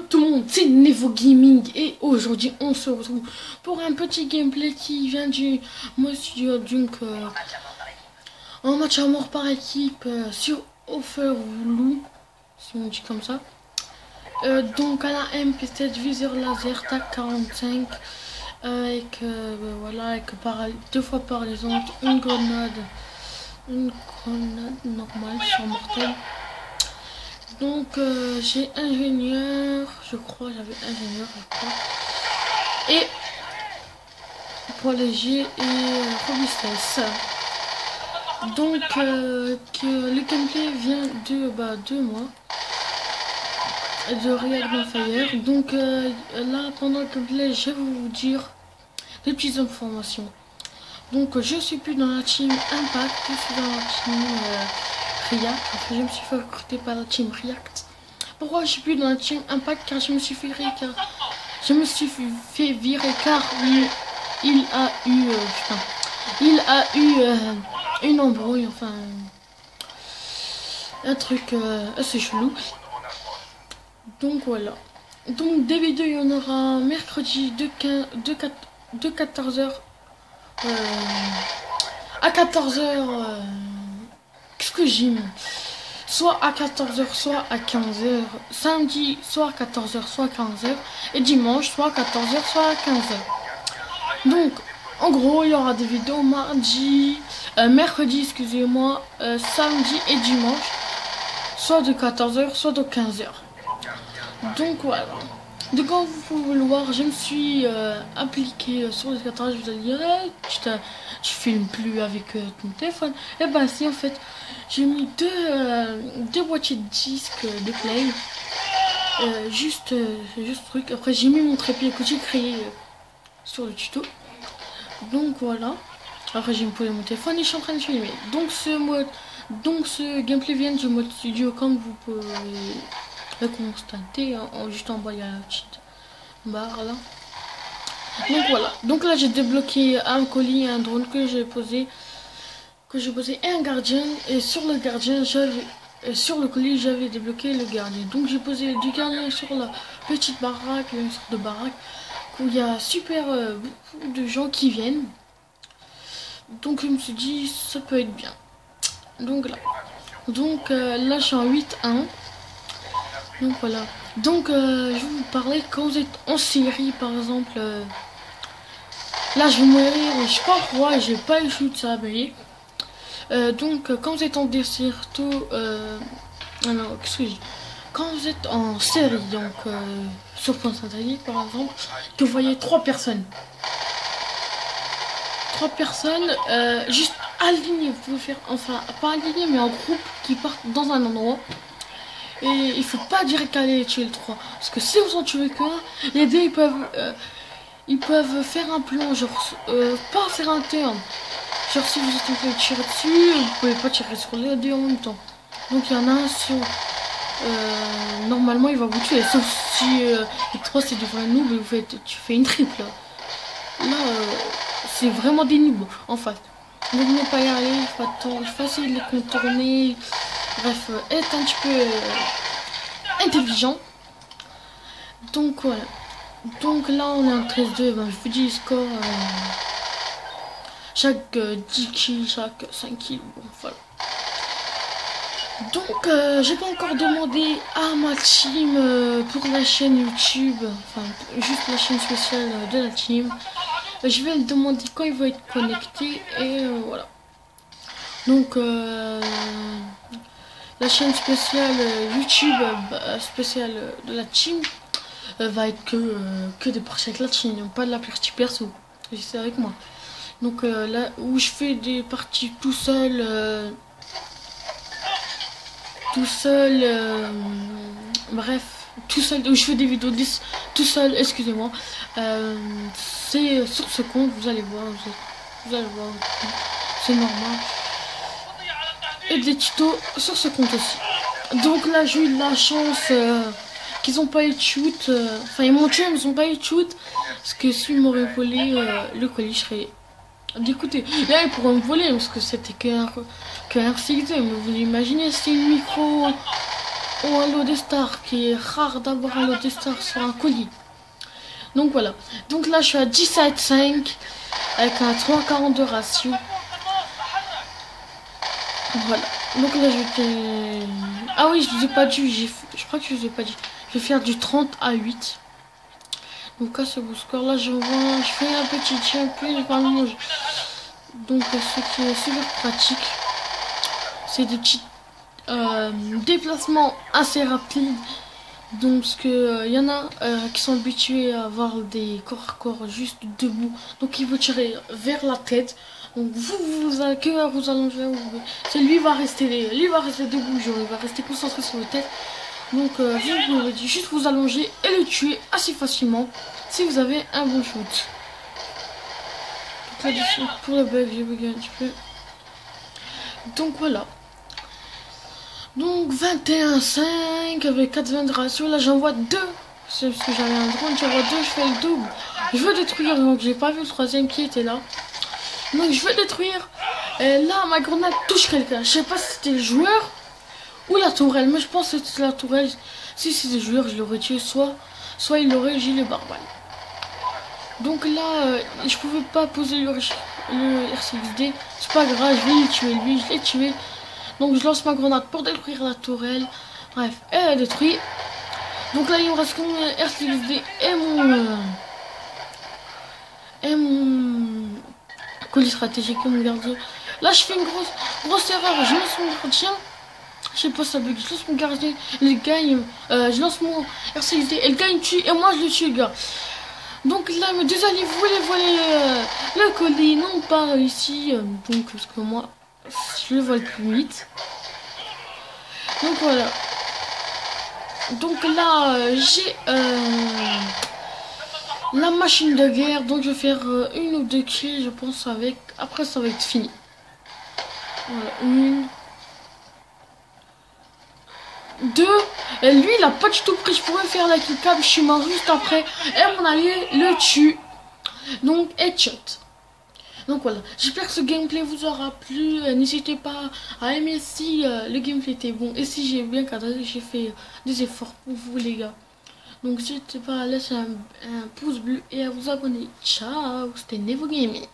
tout le monde, c'est Nevo Gaming et aujourd'hui on se retrouve pour un petit gameplay qui vient du Monsieur donc un match à mort par équipe sur Overwatch, si on dit comme ça. Donc à la MP7 viseur laser TAC 45 avec voilà, avec deux fois paralysantes, une grenade normale sur mortel. Donc j'ai ingénieur, je crois, j'avais ingénieur, je crois, et poids léger et robustesse. Donc que le gameplay vient de moi, de Real Bonfire. Donc là pendant le gameplay je vais vous dire des petites informations. Donc je suis plus dans la team Impact, je suis dans la team React. Je me suis fait recruter par la team React. Pourquoi je suis plus dans la team Impact? Car je me suis fait virer car il a eu une embrouille, enfin un truc assez chelou. Donc voilà. Donc des vidéos il y en aura mercredi de 14h à 14h. Qu'est-ce que j'aime? Soit à 14h, soit à 15h. Samedi, soit à 14h, soit à 15h. Et dimanche, soit à 14h, soit à 15h. Donc, en gros, il y aura des vidéos mercredi, excusez-moi, samedi et dimanche. Soit de 14h, soit de 15h. Donc, voilà. Donc, quand vous pouvez le voir, je me suis appliqué sur les cadrages. Vous allez dire, tu filmes plus avec ton téléphone. Et ben si, en fait, j'ai mis deux boîtiers de disques de play. Juste truc. Après, j'ai mis mon trépied que j'ai créé sur le tuto. Donc voilà. Après, j'ai posé mon téléphone et je suis en train de filmer. Donc ce gameplay vient du mode studio, comme vous pouvez le constater. Juste en bas, il y a la petite barre là. Donc voilà. Donc là, j'ai débloqué un colis et un drone que j'ai posé et un gardien. Et sur le gardien, sur le colis, j'avais débloqué le gardien. Donc j'ai posé du gardien sur la petite baraque, une sorte de baraque où il y a beaucoup de gens qui viennent. Donc je me suis dit ça peut être bien. Donc là. Donc là, je suis en 8-1. Donc voilà. Donc je vais vous parler quand vous êtes en série, par exemple. Là, je vais mourir, je sais pas pourquoi, j'ai pas eu shoot, ça a brillé. Donc quand vous êtes en desserto, alors qu'est-ce que je dis, quand vous êtes en série, donc sur Point Saint-Denis par exemple, que vous voyez trois personnes juste alignées, vous pouvez faire, enfin pas alignées mais en groupe, qui partent dans un endroit. Et il faut pas direct aller tuer le 3, parce que si vous en tuez qu'un, les deux ils peuvent faire un plan, genre pas faire un turn. Genre si vous êtes en train de tirer dessus, vous pouvez pas tirer sur les deux en même temps. Donc il y en a un sur normalement il va vous tuer, sauf si les trois c'est devant un noob et tu fais une triple. Là c'est vraiment des noobs en fait. Donc ne pas y aller, il faut attendre, facile de les contourner. Bref, être un petit peu intelligent. Donc voilà. Donc là on est en 13-2, ben, je vous dis le score chaque 10 kills, chaque 5 kills, bon, voilà. Donc j'ai pas encore demandé à ma team pour la chaîne YouTube, enfin juste la chaîne spéciale de la team. Je vais le demander quand il va être connecté et voilà. Donc la chaîne spéciale YouTube spéciale de la team va être que des parties avec la team, pas de la partie perso. C'est avec moi. Donc là où je fais des parties tout seul, bref, tout seul, où je fais des vidéos tout seul, excusez-moi, c'est sur ce compte, vous allez voir, c'est normal. Et des tutos sur ce compte aussi. Donc là j'ai eu de la chance qu'ils n'ont pas eu de shoot, enfin ils m'ont tué mais ils n'ont pas eu de shoot, parce que s'ils m'auraient volé le colis, je serais d'écouter. Là ils pourraient me voler parce que c'était qu'un 6-2, mais vous l'imaginez, c'est une micro ou un lot des stars, qui est rare d'avoir un lot des stars sur un colis. Donc voilà. Donc là je suis à 17,5 avec un 3,40 de ratio. Voilà. Donc là je vais... Ah oui, je vous ai pas dit, je crois que je vous ai pas dit. Je vais faire du 30 à 8. Donc à ce beau score là je fais un petit champion par le mange. Donc ce qui est super pratique, c'est des petits déplacements assez rapides. Donc parce que y en a qui sont habitués à avoir des corps à corps juste debout. Donc il veut tirer vers la tête. Donc vous allongez, c'est lui va rester debout, genre il va rester concentré sur la tête. Donc vous pouvez juste vous allonger et le tuer assez facilement si vous avez un bon shoot. Donc là pour le bug, j'ai bugué un petit peu. Donc voilà. Donc 21,5 avec 80 de ratio. Là j'envoie 2. C'est parce que j'avais un drone, j'envoie 2, je fais le double. Je veux détruire, donc j'ai pas vu le troisième qui était là. Donc je veux détruire. Et là ma grenade touche quelqu'un. Je sais pas si c'était le joueur ou la tourelle. Mais je pense que c'était la tourelle. Si c'était le joueur, je l'aurais tué. Soit il aurait gilet barbare. Donc là, je pouvais pas poser le RCXD. C'est pas grave, je vais le tuer lui, je l'ai tué. Donc je lance ma grenade pour détruire la tourelle. Bref, elle a détruit. Donc là il me reste que mon RCXD et mon colis stratégique et mon gardien. Là je fais une grosse erreur. Je lance mon gardien. Je sais pas ça bug. Je lance mon gardien. Il gagne. Je lance mon RCXD. Elle gagne tue et moi je le tue, gars. Donc là mes deux alliés voulaient voler le colis. Non pas réussi. Donc parce que moi je le vole plus vite. Donc voilà. Donc là j'ai la machine de guerre. Donc je vais faire une ou deux kills je pense avec. Après ça va être fini. Voilà, une. Deux. Et lui il a pas du tout pris. Je pourrais faire la kill cam. Je suis mort juste après. Et mon allié le tue. Donc headshot. Donc voilà, j'espère que ce gameplay vous aura plu. N'hésitez pas à aimer si le gameplay était bon. Et si j'ai bien cadré, j'ai fait des efforts pour vous les gars. Donc n'hésitez pas à laisser un pouce bleu et à vous abonner. Ciao, c'était Nevo Gaming.